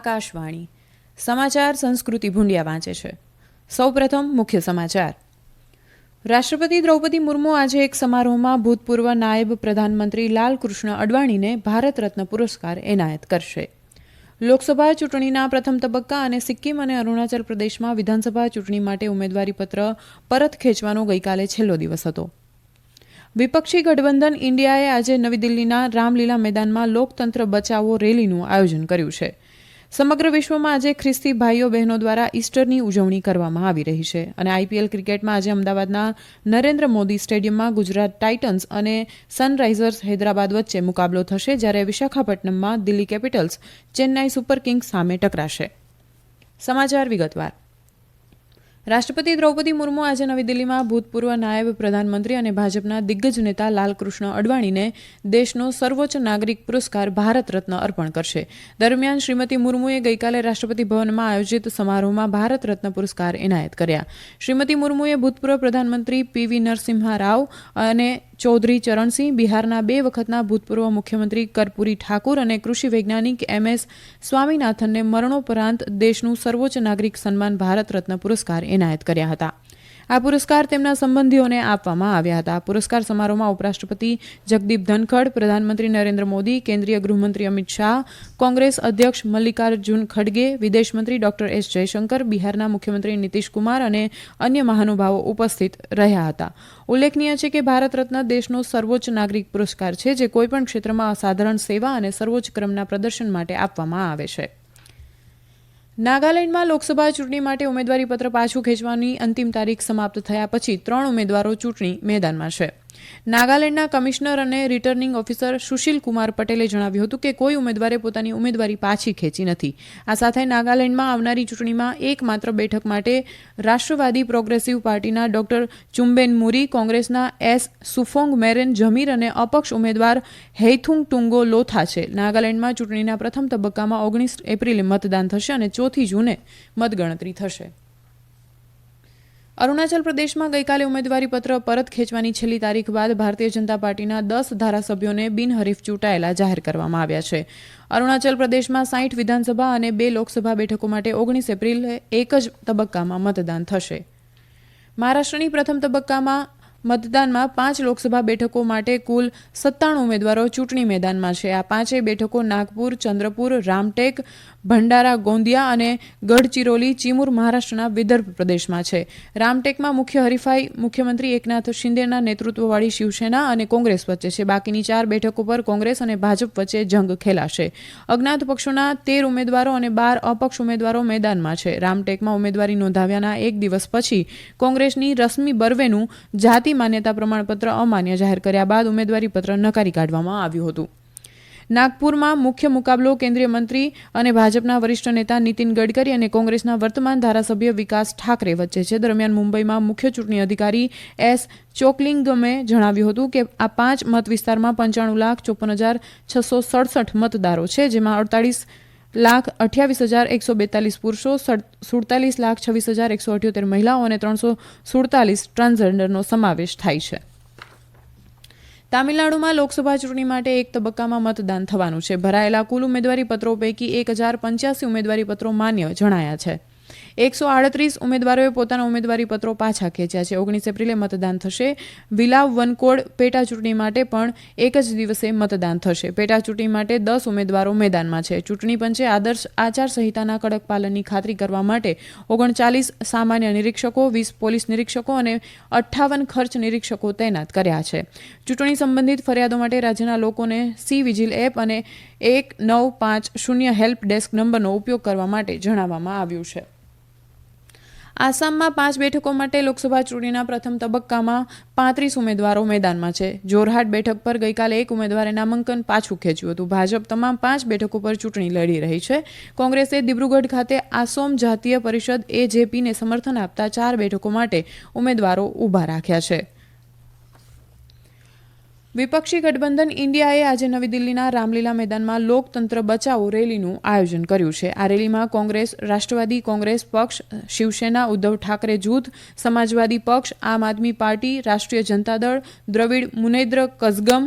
આકાશવાણી સમાચાર સંસ્કૃતિ ભૂંડિયા વાંચે છે. સૌપ્રથમ મુખ્ય સમાચાર. રાષ્ટ્રપતિ દ્રૌપદી મુર્મુ આજે એક સમારોહમાં ભૂતપૂર્વ નાયબ પ્રધાનમંત્રી લાલકૃષ્ણ અડવાણીને ભારત રત્ન પુરસ્કાર એનાયત કરશે. લોકસભા ચૂંટણીના પ્રથમ તબક્કા અને સિક્કિમ અને અરુણાચલ પ્રદેશમાં વિધાનસભા ચૂંટણી માટે ઉમેદવારીપત્ર પરત ખેંચવાનો ગઈકાલે છેલ્લો દિવસ હતો. વિપક્ષી ગઠબંધન ઇન્ડિયાએ આજે નવી દિલ્હીના રામલીલા મેદાનમાં લોકતંત્ર બચાવો રેલીનું આયોજન કર્યું છે. સમગ્ર વિશ્વમાં આજે ખ્રિસ્તી ભાઈઓ બહેનો દ્વારા ઈસ્ટરની ઉજવણી કરવામાં આવી રહી છે અને આઈપીએલ ક્રિકેટમાં આજે અમદાવાદના નરેન્દ્ર મોદી સ્ટેડિયમમાં ગુજરાત ટાઇટન્સ અને સનરાઇઝર્સ હૈદરાબાદ વચ્ચે મુકાબલો થશે, જ્યારે વિશાખાપટ્ટનમમાં Delhi Capitals Chennai Super Kings સામે ટકરાશે. સમાચાર વિગતવાર. રાષ્ટ્રપતિ દ્રૌપદી મુર્મુ આજે નવી દિલ્હીમાં ભૂતપૂર્વ નાયબ પ્રધાનમંત્રી અને ભાજપના દિગ્ગજ નેતા લાલકૃષ્ણ અડવાણીને દેશનો સર્વોચ્ચ નાગરિક પુરસ્કાર ભારત રત્ન અર્પણ કરશે. દરમિયાન શ્રીમતી મુર્મુએ ગઈકાલે રાષ્ટ્રપતિ ભવનમાં આયોજિત સમારોહમાં ભારત રત્ન પુરસ્કાર એનાયત કર્યા. શ્રીમતી મુર્મુએ ભૂતપૂર્વ પ્રધાનમંત્રી પીવી નરસિમ્હા રાવ અને ચૌધરી ચરણસિંહ, બિહારના 2 વખતના ભૂતપૂર્વ મુખ્યમંત્રી કર્પૂરી ઠાકુર અને કૃષિ વૈજ્ઞાનિક MS સ્વામીનાથનને મરણોપરાંત દેશનું સર્વોચ્ચ નાગરિક સન્માન ભારત રત્ન પુરસ્કાર એનાયત કર્યા હતા. આ પુરસ્કાર તેમના સંબંધીઓને આપવામાં આવ્યા હતા. પુરસ્કાર સમારોહમાં ઉપરાષ્ટ્રપતિ જગદીપ ધનખડ, પ્રધાનમંત્રી નરેન્દ્ર મોદી, કેન્દ્રીય ગૃહમંત્રી અમિત શાહ, કોંગ્રેસ અધ્યક્ષ મલ્લિકાર્જુન ખડગે, વિદેશમંત્રી ડોક્ટર S જયશંકર, બિહારના મુખ્યમંત્રી નીતિશ કુમાર અને અન્ય મહાનુભાવો ઉપસ્થિત રહ્યા હતા. ઉલ્લેખનીય છે કે ભારત રત્ન દેશનો સર્વોચ્ચ નાગરિક પુરસ્કાર છે, જે કોઈપણ ક્ષેત્રમાં અસાધારણ સેવા અને સર્વોચ્ચ ક્રમના પ્રદર્શન માટે આપવામાં આવે છે. નાગાલેન્ડમાં લોકસભા ચૂંટણી માટે ઉમેદવારીપત્ર પાછું ખેંચવાની અંતિમ તારીખ સમાપ્ત થયા પછી 3 ઉમેદવારો ચૂંટણી મેદાનમાં છે. નાગાલેન્ડના કમિશનર અને રિટર્નિંગ ઓફિસર સુશીલ કુમાર પટેલે જણાવ્યું હતું કે કોઈ ઉમેદવારે પોતાની ઉમેદવારી પાછી ખેંચી નથી. આ સાથે નાગાલેન્ડમાં આવનારી ચૂંટણીમાં એકમાત્ર બેઠક માટે રાષ્ટ્રવાદી પ્રોગ્રેસિવ પાર્ટીના ડોક્ટર ચુમ્બેન મુરી, કોંગ્રેસના S સુફોંગ મેરેન જમીર અને અપક્ષ ઉમેદવાર હેઇથુંગ ટુંગો લોથા છે. નાગાલેન્ડમાં ચૂંટણીના પ્રથમ તબક્કામાં 19 એપ્રિલે મતદાન થશે અને 4 જૂને મતગણતરી થશે. અરુણાચલ પ્રદેશમાં ગઈકાલે ઉમેદવારીપત્ર પરત ખેંચવાની છેલ્લી તારીખ બાદ ભારતીય જનતા પાર્ટીના 10 ધારાસભ્યોને બિનહરીફ ચૂંટાયેલા જાહેર કરવામાં આવ્યા છે. અરુણાચલ પ્રદેશમાં 60 વિધાનસભા અને 2 લોકસભા બેઠકો માટે 19 એપ્રિલે એક જ તબક્કામાં મતદાન થશે. મહારાષ્ટ્રની પ્રથમ તબક્કામાં મતદાનમાં 5 લોકસભા બેઠકો માટે કુલ 97 ઉમેદવારો ચૂંટણી મેદાનમાં છે. આ 5 બેઠકો નાગપુર, ચંદ્રપુર, રામટેક, ભંડારા ગોંદિયા અને ગઢચિરોલી ચીમુર મહારાષ્ટ્રના વિદર્ભ પ્રદેશમાં છે. રામટેકમાં મુખ્ય હરીફાઈ મુખ્યમંત્રી એકનાથ શિંદેના નેતૃત્વવાળી શિવસેના અને કોંગ્રેસ વચ્ચે છે. બાકીની 4 બેઠકો પર કોંગ્રેસ અને ભાજપ વચ્ચે જંગ ખેલાશે. અજ્ઞાત પક્ષોના 13 ઉમેદવારો અને 12 અપક્ષ ઉમેદવારો મેદાનમાં છે. રામટેકમાં ઉમેદવારી નોંધાવ્યાના એક દિવસ પછી કોંગ્રેસની રશ્મિ બર્વેનું જાતિ માન્યતા પ્રમાણપત્ર અમાન્ય જાહેર કર્યા બાદ ઉમેદવારીપત્ર નકારી કાઢવામાં આવ્યું હતું. નાગપુરમાં મુખ્ય મુકાબલો કેન્દ્રીય મંત્રી અને ભાજપના વરિષ્ઠ નેતા નીતિન ગડકરી અને કોંગ્રેસના વર્તમાન ધારાસભ્ય વિકાસ ઠાકરે વચ્ચે છે. દરમિયાન મુંબઈમાં મુખ્ય ચૂંટણી અધિકારી S ચોકલિંગમે જણાવ્યું હતું કે આ 5 મત વિસ્તારમાં 95,54,667 મતદારો છે, જેમાં 48,28,142 પુરુષો, 47,26,178 મહિલાઓ અને 347 ટ્રાન્સજેન્ડરનો સમાવેશ થાય છે. તામિલનાડુમાં લોકસભા ચૂંટણી માટે એક તબક્કામાં મતદાન થવાનું છે. ભરાયેલા કુલ ઉમેદવારી પત્રો પૈકી 1085 ઉમેદવારી પત્રો માન્ય જણાયા છે. 138 ઉમેદવારોએ પોતાના ઉમેદવારી પત્રો પાછા ખેંચ્યા છે. 19 એપ્રિલે મતદાન થશે. વિલાવ વનકોડ પેટા ચૂંટણી માટે પણ એક જ દિવસે મતદાન થશે. પેટા ચૂંટણી માટે 10 ઉમેદવારો મેદાનમાં છે. ચૂંટણી પંચે આદર્શ આચારસંહિતાના કડક પાલનની ખાતરી કરવા માટે 39 સામાન્ય નિરીક્ષકો, 20 પોલીસ નિરીક્ષકો અને 58 ખર્ચ નિરીક્ષકો તૈનાત કર્યા છે. ચૂંટણી સંબંધિત ફરિયાદો માટે રાજ્યના લોકોને સી-વિજિલ એપ અને 1950 હેલ્પ ડેસ્ક નંબરનો ઉપયોગ કરવા માટે જણાવવામાં આવ્યું છે. આસામમાં 5 બેઠકો માટે લોકસભા ચૂંટણીના પ્રથમ તબક્કામાં 35 ઉમેદવારો મેદાનમાં છે. જોરહાટ બેઠક પર ગઈકાલે એક ઉમેદવારે નામાંકન પાછું ખેંચ્યું હતું. ભાજપ તમામ 5 બેઠકો પર ચૂંટણી લડી રહી છે. કોંગ્રેસે દિબ્રુગઢ ખાતે આસોમ જાતીય પરિષદ AJPને સમર્થન આપતા 4 બેઠકો માટે ઉમેદવારો ઊભા રાખ્યા છે. વિપક્ષી ગઠબંધન ઇન્ડિયાએ આજે નવી દિલ્હીના રામલીલા મેદાનમાં લોકતંત્ર બચાવો રેલીનું આયોજન કર્યું છે. આ રેલીમાં કોંગ્રેસ, રાષ્ટ્રવાદી કોંગ્રેસ પક્ષ, શિવસેના, ઉદ્ધવ ઠાકરે જૂથ, સમાજવાદી પક્ષ, આમ આદમી પાર્ટી, રાષ્ટ્રીય જનતા દળ, દ્રવિડ મુનેદ્ર કઝગમ,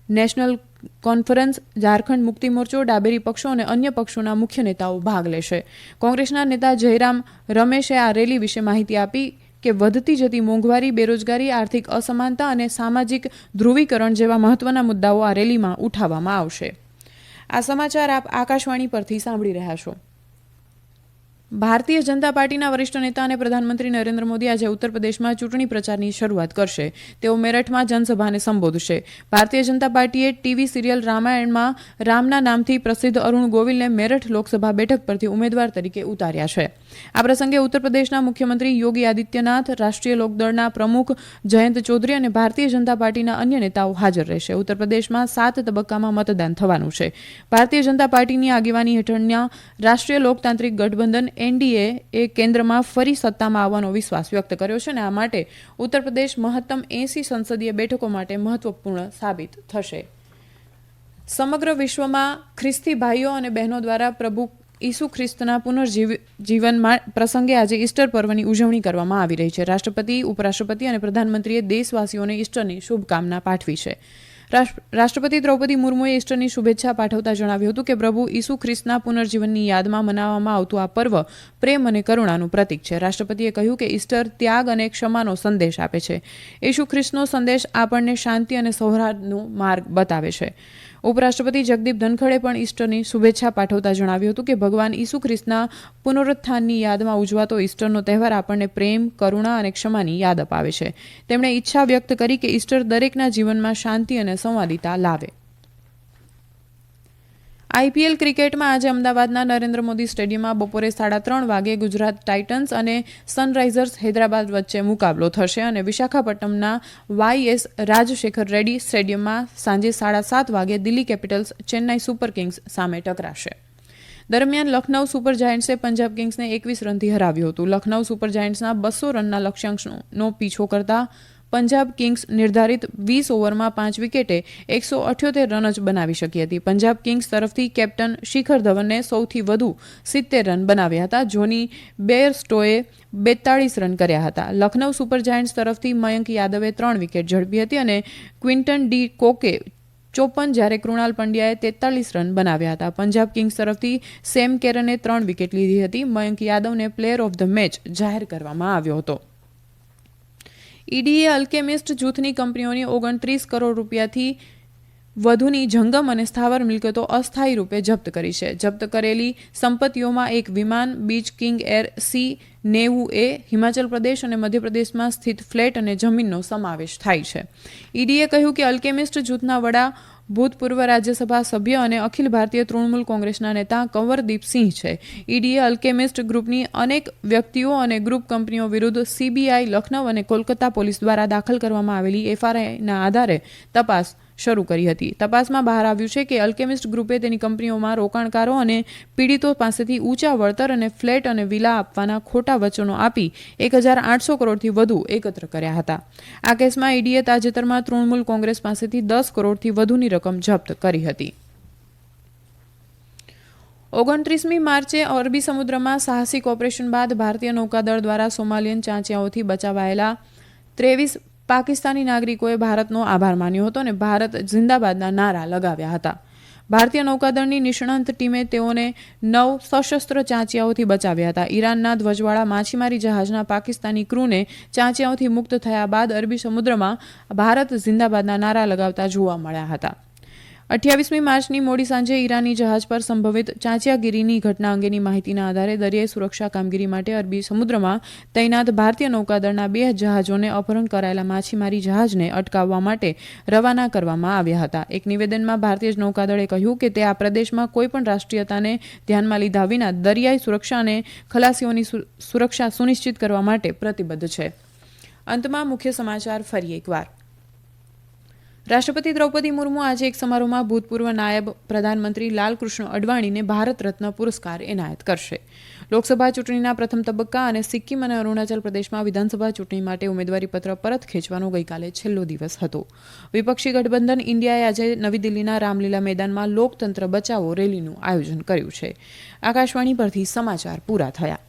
નેશનલ કોન્ફરન્સ, ઝારખંડ મુક્તિ મોરચો, ડાબેરી પક્ષો અને અન્ય પક્ષોના મુખ્ય નેતાઓ ભાગ લેશે. કોંગ્રેસના નેતા જયરામ રમેશે આ રેલી વિશે માહિતી આપી કે વધતી જતી મોંઘવારી, બેરોજગારી, આર્થિક અસમાનતા અને સામાજિક ધ્રુવીકરણ જેવા મહત્વના મુદ્દાઓ આ રેલીમાં ઉઠાવવામાં આવશે. આ સમાચાર આપ આકાશવાણી પરથી સાંભળી રહ્યા છો. ભારતીય જનતા પાર્ટીના વરિષ્ઠ નેતા અને પ્રધાનમંત્રી નરેન્દ્ર મોદી આજે ઉત્તર પ્રદેશમાં ચૂંટણી પ્રચારની શરૂઆત કરશે. તેઓ મેરઠમાં જનસભાને સંબોધશે. ભારતીય જનતા પાર્ટીએ ટીવી સિરિયલ રામાયણમાં રામના નામથી પ્રસિદ્ધ અરુણ ગોવિલને મેરઠ લોકસભા બેઠક પરથી ઉમેદવાર તરીકે ઉતાર્યા છે. આ પ્રસંગે ઉત્તર પ્રદેશના મુખ્યમંત્રી યોગી આદિત્યનાથ, રાષ્ટ્રીય લોકદળના પ્રમુખ જયંત ચૌધરી અને ભારતીય જનતા પાર્ટીના અન્ય નેતાઓ હાજર રહેશે. ઉત્તર પ્રદેશમાં 7 તબક્કામાં મતદાન થવાનું છે. ભારતીય જનતા પાર્ટીની આગેવાની હેઠળના રાષ્ટ્રીય લોકતાંત્રિક ગઠબંધન એનડીએ એ કેન્દ્રમાં ફરી સત્તામાં આવવાનો વિશ્વાસ વ્યક્ત કર્યો છે અને આ માટે ઉત્તર પ્રદેશ મહત્તમ 80 સંસદીય બેઠકો માટે મહત્વપૂર્ણ સાબિત થશે. સમગ્ર વિશ્વમાં ખ્રિસ્તી ભાઈઓ અને બહેનો દ્વારા પ્રભુ ઈસુ ખ્રિસ્તના પુનર્જીવન પ્રસંગે આજે ઈસ્ટર પર્વની ઉજવણી કરવામાં આવી રહી છે. રાષ્ટ્રપતિ, ઉપરાષ્ટ્રપતિ અને પ્રધાનમંત્રીએ દેશવાસીઓને ઈસ્ટરની શુભકામના પાઠવી છે. રાષ્ટ્રપતિ દ્રૌપદી મુર્મુએ ઈસ્ટરની શુભેચ્છા પાઠવતા જણાવ્યું હતું કે પ્રભુ ઈસુ ખ્રિસ્તના પુનર્જીવનની યાદમાં મનાવવામાં આવતું આ પર્વ પ્રેમ અને કરુણાનું પ્રતીક છે. રાષ્ટ્રપતિએ કહ્યું કે ઈસ્ટર ત્યાગ અને ક્ષમાનો સંદેશ આપે છે. ઈસુ ખ્રિસ્તનો સંદેશ આપણને શાંતિ અને સૌહાર્દનો માર્ગ બતાવે છે. ઉપરાષ્ટ્રપતિ જગદીપ ધનખડે પણ ઈસ્ટરની શુભેચ્છા પાઠવતા જણાવ્યું હતું કે ભગવાન ઈસુ ખ્રિસ્તના પુનરુત્થાનની યાદમાં ઉજવાતો ઈસ્ટરનો તહેવાર આપણને પ્રેમ, કરુણા અને ક્ષમાની યાદ અપાવે છે. તેમણે ઈચ્છા વ્યક્ત કરી કે ઈસ્ટર દરેકના જીવનમાં શાંતિ અને સંવાદિતા લાવે. આઈપીએલ ક્રિકેટમાં આજે અમદાવાદના નરેન્દ્ર મોદી સ્ટેડિયમમાં બપોરે 3:30 વાગે ગુજરાત ટાઇટન્સ અને સનરાઇઝર્સ હૈદરાબાદ વચ્ચે મુકાબલો થશે અને વિશાખાપટ્ટનમના વાયએસ રાજશેખર રેડ્ડી સ્ટેડિયમમાં સાંજે 7:30 વાગે Delhi Capitals Chennai Super Kings સામે ટકરાશે. દરમિયાન લખનૌ સુપર જાયન્ટ્સે પંજાબ કિંગ્સને 21 રનથી હરાવ્યું હતું. લખનૌ સુપર જાયન્ટ્સના 200 રનના લક્ષ્યાંકનો પીછો કરતા પંજાબ કિંગ્સ નિર્ધારિત 20 ઓવરમાં 5 વિકેટે 178 રન જ બનાવી શકી હતી. પંજાબ કિંગ્સ તરફથી કેપ્ટન શિખર ધવને સૌથી વધુ 70 રન બનાવ્યા હતા. જોની બેયરસ્ટોએ 42 રન કર્યા હતા. લખનૌ સુપર જાયન્ટ્સ તરફથી મયંક યાદવે 3 વિકેટ ઝડપી હતી અને ક્વિન્ટન ડી કોકે 54 જ્યારે કૃણાલ પંડ્યાએ 43 રન બનાવ્યા હતા. પંજાબ કિંગ્સ તરફથી સેમ કેરને 3 વિકેટ લીધી હતી. મયંક યાદવને પ્લેયર ઓફ ધ મેચ જાહેર કરવામાં આવ્યો હતો. ઈડીએ અલ્કેમિસ્ટ જૂથની કંપનીઓની 29 કરોડ રૂપિયાથી વધુની જંગમ અને સ્થાવર મિલકતો અસ્થાયી રૂપે જપ્ત કરી છે. જપ્ત કરેલી સંપત્તિઓમાં એક વિમાન, beach king air C-90A, Himachal Pradesh અને મધ્યપ્રદેશમાં સ્થિત ફ્લેટ અને જમીનનો સમાવેશ થાય છે. ઈડીએ કહ્યું કે અલ્કેમિસ્ટ જૂથના વડા ભૂતપૂર્વ રાજ્યસભા સભ્ય અને અખિલ ભારતીય તૃણમૂલ કોંગ્રેસના નેતા કંવરદીપસિંહ છે. ઈડીએ અલ્કેમિસ્ટ ગ્રુપની અનેક વ્યક્તિઓ અને ગ્રુપ કંપનીઓ વિરુદ્ધ સીબીઆઈ, લખનૌ અને કોલકાતા પોલીસ દ્વારા દાખલ કરવામાં આવેલી એફઆઈઆરના આધારે તપાસ શરૂ કરી હતી. તપાસમાં બહાર આવ્યું છે કે અલ્કેમિસ્ટ ગ્રુપે તેની કંપનીઓમાં રોકાણકારો અને પીડિતો પાસેથી ઊંચા વળતર અને ફ્લેટ અને વિલા આપવાના ખોટા વચનો આપી 1,800 કરોડથી વધુ એકત્ર કર્યા હતા. આ કેસમાં ઈડીએ તાજેતરમાં તૃણમૂલ કોંગ્રેસ પાસેથી 10 કરોડથી વધુની રકમ જપ્ત કરી હતી. 29મી માર્ચે અરબી સમુદ્રમાં સાહસિક ઓપરેશન બાદ ભારતીય નૌકાદળ દ્વારા સોમાલિયન ચાંચિયાઓથી બચાવાયેલા 23 પાકિસ્તાની નાગરિકોએ ભારતનો આભાર માન્યો હતો અને ભારત જિંદાબાદના નારા લગાવ્યા હતા. ભારતીય નૌકાદળની નિષ્ણાંત ટીમે તેઓને 9 સશસ્ત્ર ચાંચિયાઓથી બચાવ્યા હતા. ઈરાનના ધ્વજવાળા માછીમારી જહાજના પાકિસ્તાની ક્રૂને ચાંચિયાઓથી મુક્ત થયા બાદ અરબી સમુદ્રમાં ભારત જિંદાબાદના નારા લગાવતા જોવા મળ્યા હતા. 28મી માર્ચની મોડી સાંજે ઈરાની જહાજ પર સંભવિત ચાંચિયાગીરીની ઘટના અંગેની માહિતીના આધારે દરિયાઈ સુરક્ષા કામગીરી માટે અરબી સમુદ્રમાં તૈનાત ભારતીય નૌકાદળના 2 જહાજોને અપહરણ કરાયેલા માછીમારી જહાજને અટકાવવા માટે રવાના કરવામાં આવ્યા હતા. એક નિવેદનમાં ભારતીય નૌકાદળે કહ્યું કે તે આ પ્રદેશમાં કોઈપણ રાષ્ટ્રીયતાને ધ્યાનમાં લીધા વિના દરિયાઈ સુરક્ષા અને ખલાસીઓની સુરક્ષા સુનિશ્ચિત કરવા માટે પ્રતિબદ્ધ છે. અંતમાં મુખ્ય સમાચાર ફરી એકવાર. રાષ્ટ્રપતિ દ્રૌપદી મુર્મુ આજે એક સમારોહમાં ભૂતપૂર્વ નાયબ પ્રધાનમંત્રી લાલકૃષ્ણ અડવાણીને ભારત રત્ન પુરસ્કાર એનાયત કરશે. લોકસભા ચૂંટણીના પ્રથમ તબક્કા અને સિક્કિમ અને અરુણાચલ પ્રદેશમાં વિધાનસભા ચૂંટણી માટે ઉમેદવારીપત્ર પરત ખેંચવાનો ગઈકાલે છેલ્લો દિવસ હતો. વિપક્ષી ગઠબંધન ઇન્ડિયાએ આજે નવી દિલ્હીના રામલીલા મેદાનમાં લોકતંત્ર બચાવો રેલીનું આયોજન કર્યું છે. આકાશવાણી પરથી સમાચાર પૂરા થયા.